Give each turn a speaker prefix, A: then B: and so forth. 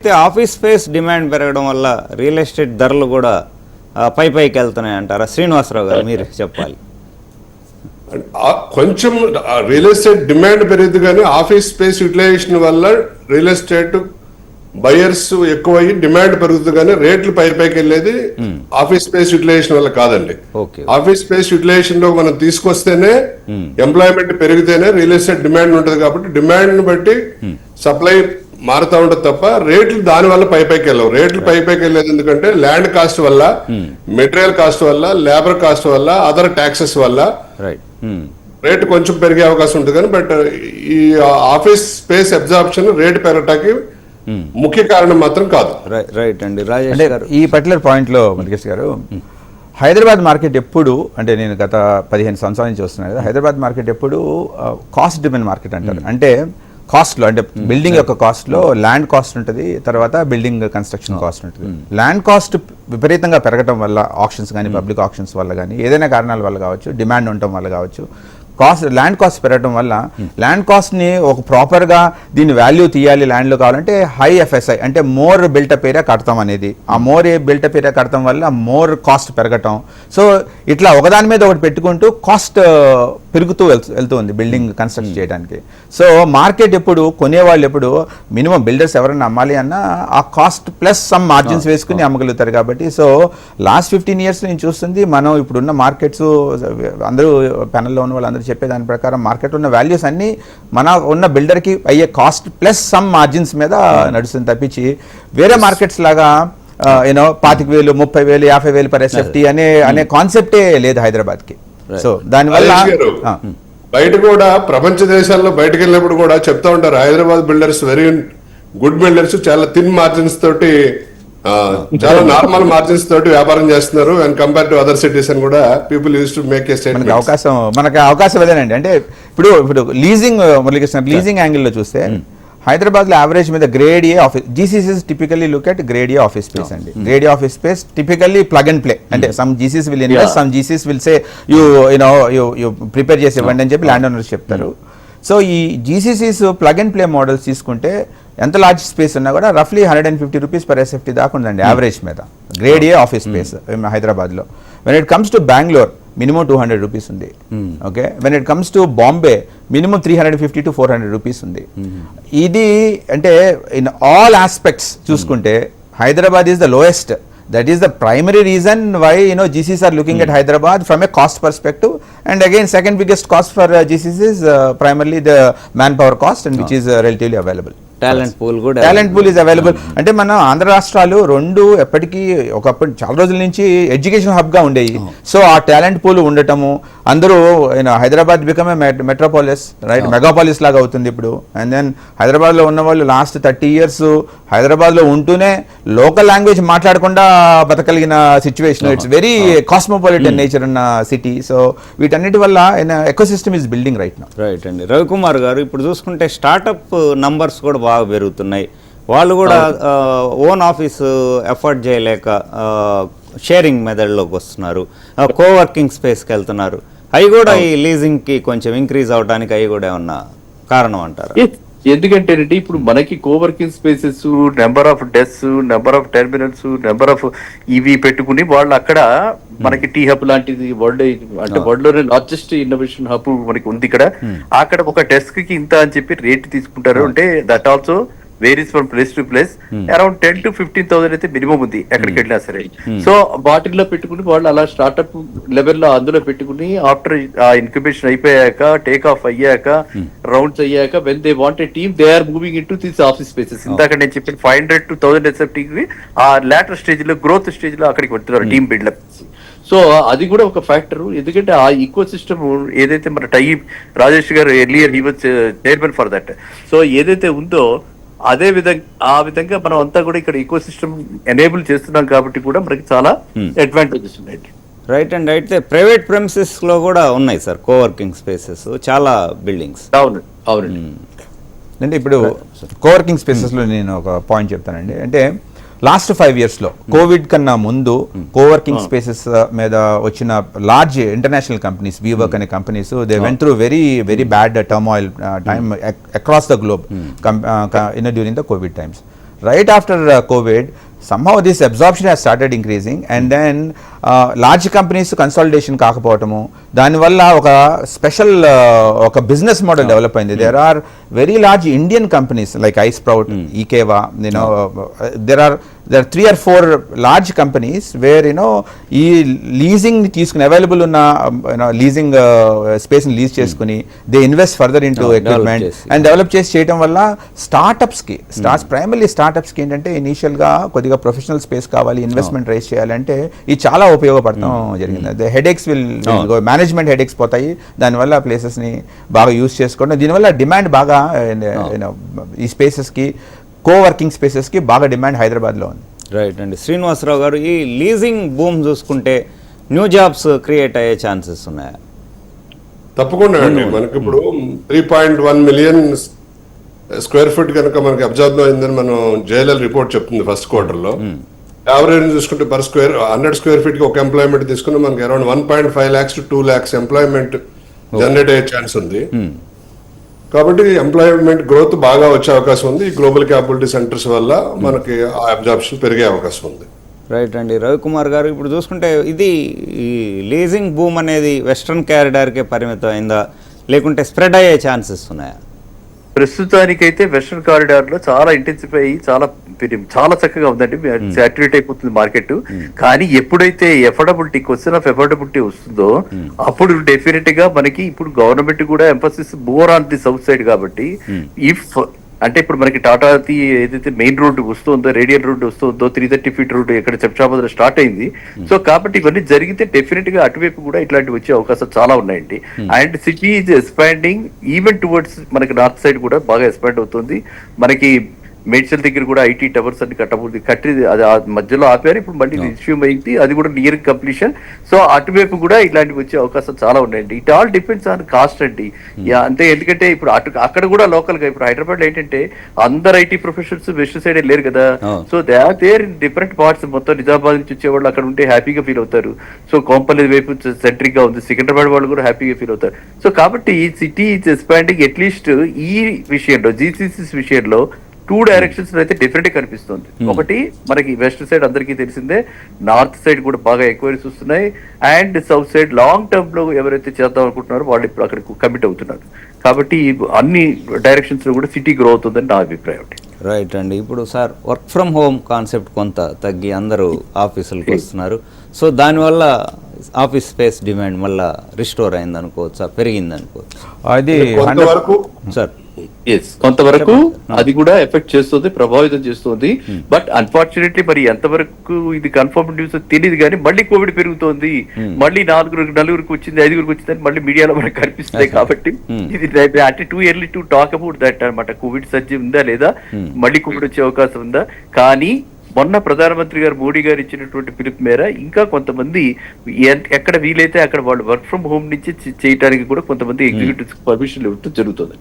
A: అయితే office space demand పెరగడం వల్ల రియల్ ఎస్టేట్ ధరలు కూడా పైకి వెళ్తున్నాయి అంటారా? శ్రీనివాసరావు గారు మీరు చెప్పాలి.
B: కొంచెం రియల్ ఎస్టేట్ డిమాండ్ పెరిగింది కానీ ఆఫీస్ స్పేస్ యూటిలైజేషన్ వల్ల రియల్ ఎస్టేట్ బయర్స్ ఎక్కువయ్యి డిమాండ్ పెరుగుతుంది కానీ రేట్లు పైకి వెళ్ళేది ఆఫీస్ స్పేస్ యూటిలైజేషన్ వల్ల కాదండి. ఆఫీస్ స్పేస్ యూటిలైజేషన్ లో మనం తీసుకొస్తేనే ఎంప్లాయ్మెంట్ పెరిగితేనే రియల్ ఎస్టేట్ డిమాండ్ ఉంటుంది. కాబట్టి డిమాండ్ ని బట్టి సప్లై మారుతా ఉంటుంది తప్ప రేట్లు దాని వల్ల పైకి వెళ్ళవు. రేట్లు పైకి వెళ్ళేది ఎందుకంటే ల్యాండ్ కాస్ట్ వల్ల, మెటీరియల్ కాస్ట్ వల్ల, లేబర్ కాస్ట్ వల్ల, అదర్ ట్యాక్సెస్ వల్ల రేటు కొంచెం పెరిగే అవకాశం ఉంటుంది. కానీ బట్ ఈ ఆఫీస్ స్పేస్ అబ్జార్ప్షన్ రేటు పెరగటానికి ముఖ్య కారణం మాత్రం కాదు.
A: రైట్ అండి. రాజేష్ గారు
C: ఈ పర్టికులర్ పాయింట్ లో మురుగేష్ గారు, హైదరాబాద్ మార్కెట్ ఎప్పుడు అంటే నేను గత 15 సంవత్సరాల నుంచి వస్తున్నాను కదా, హైదరాబాద్ మార్కెట్ ఎప్పుడు కాస్ట్ డిపెండ్ మార్కెట్ అంటారు. అంటే కాస్ట్లో అంటే బిల్డింగ్ యొక్క కాస్ట్లో ల్యాండ్ కాస్ట్ ఉంటుంది, తర్వాత బిల్డింగ్ కన్స్ట్రక్షన్ కాస్ట్ ఉంటుంది. ల్యాండ్ కాస్ట్ విపరీతంగా పెరగడం వల్ల ఆప్షన్స్ కానీ పబ్లిక్ ఆప్షన్స్ వల్ల కానీ ఏదైనా కారణాల వల్ల కావచ్చు, డిమాండ్ ఉండటం వల్ల కావచ్చు, ల్యాండ్ కాస్ట్ పెరగడం వల్ల ల్యాండ్ కాస్ట్ని ఒక ప్రాపర్గా దీన్ని వాల్యూ తీయాలి ల్యాండ్లో కావాలంటే హై ఎఫ్ఎస్ఐ అంటే మోర్ బిల్టప్ ఏరియా కడతాం అనేది. ఆ మోర్ బిల్టప్ ఏరియా కడతాం వల్ల మోర్ కాస్ట్ పెరగటం. సో ఇట్లా ఒకదాని మీద ఒకటి పెట్టుకుంటూ కాస్ట్ పెరుగుతూ వెళ్తూ ఉంది బిల్డింగ్ కన్స్ట్రక్ట్ చేయడానికి. సో మార్కెట్ ఎప్పుడు కొనేవాళ్ళు ఎప్పుడు మినిమం బిల్డర్స్ ఎవరైనా అమ్మాలి అన్నా ఆ కాస్ట్ ప్లస్ సమ్ మార్జిన్స్ వేసుకుని అమ్మగలుగుతారు. కాబట్టి సో లాస్ట్ 15 years నేను చూస్తుంది మనం ఇప్పుడున్న మార్కెట్స్ అందరూ ప్యానల్లో ఉన్న వాళ్ళందరూ చెప్పే దాని ప్రకారం మార్కెట్ ఉన్న వాల్యూస్ అన్ని మన ఉన్న బిల్డర్కి అయ్యే కాస్ట్ ప్లస్ సమ్ మార్జిన్స్ మీద నడుస్తుంది తప్పించి వేరే మార్కెట్స్ లాగా 25,000, 30,000, 50,000 per SFT అనే కాన్సెప్టే లేదు హైదరాబాద్కి. సో దానివల్ల
B: బయట కూడా ప్రపంచ దేశాల్లో బయటకు వెళ్ళినప్పుడు కూడా చెప్తా ఉంటారు Hyderabad builders very good builders, చాలా థిన్ మార్జిన్స్ తోటి చాలా నార్మల్ మార్జిన్స్ తోటి వ్యాపారం చేస్తున్నారు and compare to other cities అని కూడా people use to make a statement.
C: మనకి అవకాశం అదేనండి. అంటే ఇప్పుడు లీజింగ్ మురళీకృష్ణ లీజింగ్ యాంగిల్లో చూస్తే హైదరాబాద్ లో యావరేజ్ మీద grade A office GCCs typically look at grade A office space అండి. Grade A office space typically plug and play. అంటే some GCCs will invest, some GCCs will say you prepare చేసి ఇవ్వండి అని చెప్పి ల్యాండ్ ఓనర్స్ చెప్తారు. So ఈ GCCs plug and play models తీసుకుంటే ఎంత లార్జ్ స్పేస్ ఉన్నా కూడా రఫ్లీ 150 rupees per SFT దాకా ఉందండి యావరేజ్ మీద గ్రేడ్ ఏ ఆఫీస్ స్పేస్ హైదరాబాద్లో. When it comes to Bengaluru minimum 200 rupees ఉంది. Okay, when it comes to Bombay minimum 350 to 400 rupees ఉంది. ఇది అంటే ఇన్ ఆల్ ఆస్పెక్ట్స్ చూసుకుంటే Hyderabad is the lowest. That is the primary reason why GCs are looking at Hyderabad from a cost perspective. And again, second biggest cost for GCs is primarily the manpower cost, and which is relatively available.
A: Talent
C: pool is available. అంటే మన ఆంధ్ర రాష్ట్రాలు రెండు ఎప్పటికీ ఒకప్పుడు చాలా రోజుల నుంచి education hub గా ఉండేవి. సో ఆ టాలెంట్ పూల్ ఉండటము అందరూ Hyderabad become a metropolis, right, megapolis లాగా అవుతుంది ఇప్పుడు. అండ్ దెన్ హైదరాబాద్ లో ఉన్న వాళ్ళు లాస్ట్ 30 years హైదరాబాద్ లో ఉంటూనే లోకల్ లాంగ్వేజ్ మాట్లాడకుండా బతకలిగిన situation. It's very cosmopolitan nature ఉన్న సిటీ. సో వీటన్నిటి వల్ల ecosystem is building right now.
A: Right అండి. రవికుమార్ గారు, ఇప్పుడు చూసుకుంటే స్టార్టప్ నంబర్స్ కూడా బాగా పెరుగుతున్నాయి. వాళ్ళు కూడా ఓన్ ఆఫీసు ఎఫర్ట్ చేయలేక షేరింగ్ మెథడ్లోకి వస్తున్నారు, కోవర్కింగ్ స్పేస్కి వెళ్తున్నారు. అవి కూడా ఈ లీజింగ్కి కొంచెం ఇంక్రీజ్ అవడానికి అవి కూడా ఏమన్నా కారణం అంటారు?
D: ఎందుకంటే ఇప్పుడు మనకి coworking spaces, number of desk, number of terminals, number of ఇవి పెట్టుకుని వాళ్ళు అక్కడ మనకి టీ హబ్ లాంటిది వరల్డ్ అంటే వరల్డ్ లోనే లార్జెస్ట్ ఇన్నోవేషన్ హబ్ మనకి ఉంది ఇక్కడ. అక్కడ ఒక డెస్క్ కి ఇంత అని చెప్పి రేట్ తీసుకుంటారు. అంటే that also varies from place to place. Around 10,000 to 15,000 అయితే మినిమం ఉంది ఎక్కడికి వెళ్ళినా సరే. సో వాటిల్లో పెట్టుకుని వాళ్ళు అలా స్టార్ట్అప్ లెవెల్లో అందులో పెట్టుకుని ఆఫ్టర్ ఆ ఇన్క్యుబేషన్ అయిపోయాక, టేక్ ఆఫ్ అయ్యాక, రౌండ్స్ అయ్యాక, when they want a team they are moving into this office spaces. ఇందాక నేను చెప్పిన 500 to 1000 SFT ఆ లాటర్ స్టేజ్ లో, గ్రోత్ స్టేజ్ లో అక్కడికి వెళ్తున్నారు టీమ్ బిల్డప్. సో అది కూడా ఒక ఫ్యాక్టర్. ఎందుకంటే ఆ ఈకో సిస్టమ్ ఏదైతే మన రాజేష్ గారు earlier he was chairman for that. So ఏదైతే ఉందో అదే విధంగా మనం అంతా కూడా ఇక్కడ ఈకో సిస్టమ్ ఎనేబుల్ చేస్తున్నాం కాబట్టి కూడా మనకి చాలా అడ్వాంటేజెస్ ఉన్నాయి.
A: రైట్ అండ్ అయితే ప్రైవేట్ ప్రెమిసెస్ లో కూడా ఉన్నాయి సార్ కోవర్కింగ్ స్పేసెస్ చాలా బిల్డింగ్స్.
D: అవునండి.
C: అంటే ఇప్పుడు కోవర్కింగ్ స్పేసెస్ లో నేను ఒక పాయింట్ చెప్తానండి. అంటే లాస్ట్ 5 years లో కోవిడ్ కన్నా ముందు కోవర్కింగ్ స్పేసెస్ మీద వచ్చిన లార్జ్ ఇంటర్నేషనల్ కంపెనీస్, వీవర్క్ అనే companies, they went through very bad turmoil time across the globe during the Covid times. right after COVID, somehow this absorption has started increasing, and then large companies consolidation కాకపోవటము, దానివల్ల ఒక special ఒక business model develop అయింది. There are very large Indian companies like iSprout, ఈకేవా, there are 3 or 4 large companies where ఈ leasing తీసుకుని available ఉన్న leasing space ని లీజ్ చేసుకుని they invest further into equipment and develop చేసి చేయడం వల్ల ప్రైమరీ స్టార్ట్అప్స్ కి ఏంటంటే ఇనీషియల్ గా కొద్దిగా ప్రొఫెషనల్ స్పేస్ కావాలి, ఇన్వెస్ట్మెంట్ రైజ్ చేయాలంటే ఇది చాలా ఉపయోగపడతాం జరిగింది. హెడేక్స్ మేనేజ్మెంట్ హెడేక్స్ పోతాయి, దానివల్ల ప్లేసెస్ ని బాగా యూజ్ చేసుకోవడం, దీనివల్ల డిమాండ్ బాగా ఈ స్పేసెస్ కి కోవర్కింగ్ స్పేసెస్ కి బాగా డిమాండ్ హైదరాబాద్ లో ఉంది.
A: రైట్ అండి. శ్రీనివాసరావు గారు, ఈ లీజింగ్ బూమ్ చూసుకుంటే న్యూ జాబ్స్ క్రియేట్ అయ్యే ఛాన్సెస్ ఉన్నాయా?
B: తప్పకుండా అండి. మనకి ఇప్పుడు 3.1 మిలియన్ స్క్వేర్ ఫీట్ కనుక మనకి అబ్జర్వ్ అయిందని మనం జేఎల్ఎల్ రిపోర్ట్ చెప్తుంది ఫస్ట్ క్వార్టర్ లో. యావరేజ్ చూసుకుంటే పర్ 100 స్క్వేర్ ఫీట్ కి ఒక ఎంప్లాయ్మెంట్ తీసుకుని మనకి around 1.5 lakhs to 2 lakhs employment generate అయ్యే ఛాన్స్ ఉంది. కాబట్టి ఎంప్లాయ్మెంట్ గ్రోత్ బాగా వచ్చే అవకాశం ఉంది. ఈ గ్లోబల్ క్యాపబిలిటీ సెంటర్స్ వల్ల మనకి ఆ అబ్జార్ప్షన్ పెరిగే అవకాశం ఉంది.
A: రైట్ అండి. రవికుమార్ గారు, ఇప్పుడు చూసుకుంటే ఇది ఈ లీజింగ్ బూమ్ అనేది వెస్ట్రన్ కారిడార్కే పరిమితం అయిందా, లేకుంటే స్ప్రెడ్ అయ్యే ఛాన్సెస్ ఉన్నాయా?
D: ప్రస్తుతానికైతే వెస్టర్న్ కారిడార్ లో చాలా ఇంటెన్సిఫై అయ్యి చాలా చక్కగా ఉందండి, సాచ్యురేట్ అయిపోతుంది మార్కెట్. కానీ ఎప్పుడైతే ఎఫోర్డబిలిటీ, క్వశ్చన్ ఆఫ్ ఎఫోర్డబిలిటీ వస్తుందో అప్పుడు డెఫినెట్ గా మనకి ఇప్పుడు గవర్నమెంట్ కూడా emphasis more on the south side కాబట్టి ఇఫ్ అంటే ఇప్పుడు మనకి టాటాది ఏదైతే మెయిన్ రోడ్డు వస్తుందో, రేడియల్ రోడ్డు వస్తుందో, 330 feet రోడ్డు ఇక్కడ శంషాబాద్ లో స్టార్ట్ అయింది. సో కాబట్టి ఇవన్నీ జరిగితే డెఫినెట్ గా అటువైపు కూడా ఇట్లాంటివి వచ్చే అవకాశాలు చాలా ఉన్నాయండి. And city is expanding even towards మనకి నార్త్ సైడ్ కూడా బాగా ఎక్స్పాండ్ అవుతుంది. మనకి మేడ్చల్ దగ్గర కూడా ఐటీ టవర్స్ అన్ని కట్టి అది మధ్యలో ఆపారు, ఇప్పుడు మళ్ళీ రిజ్యూమ్ అయింది, అది కూడా నియర్ కంప్లీషన్. సో అటువైపు కూడా ఇలాంటివి వచ్చే అవకాశం చాలా ఉన్నాయండి. It all depends on cost అండి. అంతే, ఎందుకంటే ఇప్పుడు అక్కడ కూడా లోకల్ గా ఇప్పుడు హైదరాబాద్ లో ఏంటంటే అందరు ఐటీ ప్రొఫెషనల్స్ వెస్ట్ సైడ్ లేరు కదా. So they are there in different parts. మొత్తం నిజామాబాద్ నుంచి వచ్చేవాళ్ళు అక్కడ ఉంటే హ్యాపీగా ఫీల్ అవుతారు. సో కోంపల్లి వైపు సెంట్రిక్ గా ఉంది, సికింద్రాబాద్ వాళ్ళు కూడా హ్యాపీగా ఫీల్ అవుతారు. సో కాబట్టి ఈ సిటీ ఈజ్ ఎక్స్పాండింగ్. అట్లీస్ట్ ఈ విషయంలో జీసీసీ విషయంలో 2 డైరెక్షన్స్ అయితే డెఫినెట్ కనిపిస్తుంది. ఒకటి మనకి వెస్ట్ సైడ్ అందరికీ తెలిసిందే, నార్త్ సైడ్ కూడా బాగా ఎంక్వైరీస్ వస్తున్నాయి, and south side long term లో ఎవరైతే చేద్దాం అనుకుంటున్నారో వాళ్ళు ఇప్పుడు అక్కడికి కమిట్ అవుతున్నారు. కాబట్టి అన్ని డైరెక్షన్స్ లో కూడా సిటీ గ్రో అవుతుందని నా అభిప్రాయం.
A: రైట్ అండి. ఇప్పుడు sir work from home concept కొంత తగ్గి అందరూ ఆఫీసులకు వస్తున్నారు. సో దానివల్ల ఆఫీస్ స్పేస్ డిమాండ్ మళ్ళీ రిస్టోర్ అయింది అనుకోవచ్చా, పెరిగింది అనుకోవచ్చు?
C: అది
B: కొంతవరకు
A: సార్
D: కొంతవరకు అది కూడా ఎఫెక్ట్ చేస్తుంది, ప్రభావితం చేస్తుంది. బట్ అన్ఫార్చునేట్లీ మరి ఎంతవరకు ఇది కన్ఫర్మ్ న్యూస్ తెలియదు, కానీ మళ్ళీ కోవిడ్ పెరుగుతోంది, మళ్ళీ 4-5 వచ్చింది, 5 వచ్చిందని మళ్ళీ మీడియాలో మనకు కనిపిస్తుంది. కాబట్టి ఇది అంటే too early to talk about that అనమాట. కోవిడ్ సర్జీ ఉందా లేదా, మళ్ళీ కోవిడ్ వచ్చే అవకాశం ఉందా. కానీ మొన్న ప్రధానమంత్రి గారు మోడీ గారు ఇచ్చినటువంటి పిలుపు మేర ఇంకా కొంతమంది ఎక్కడ వీలైతే అక్కడ వాళ్ళు వర్క్ ఫ్రమ్ హోమ్ నుంచి చేయడానికి కూడా కొంతమంది ఎగ్జిక్యూటివ్స్ పర్మిషన్లు ఇవ్వడం జరుగుతుంది.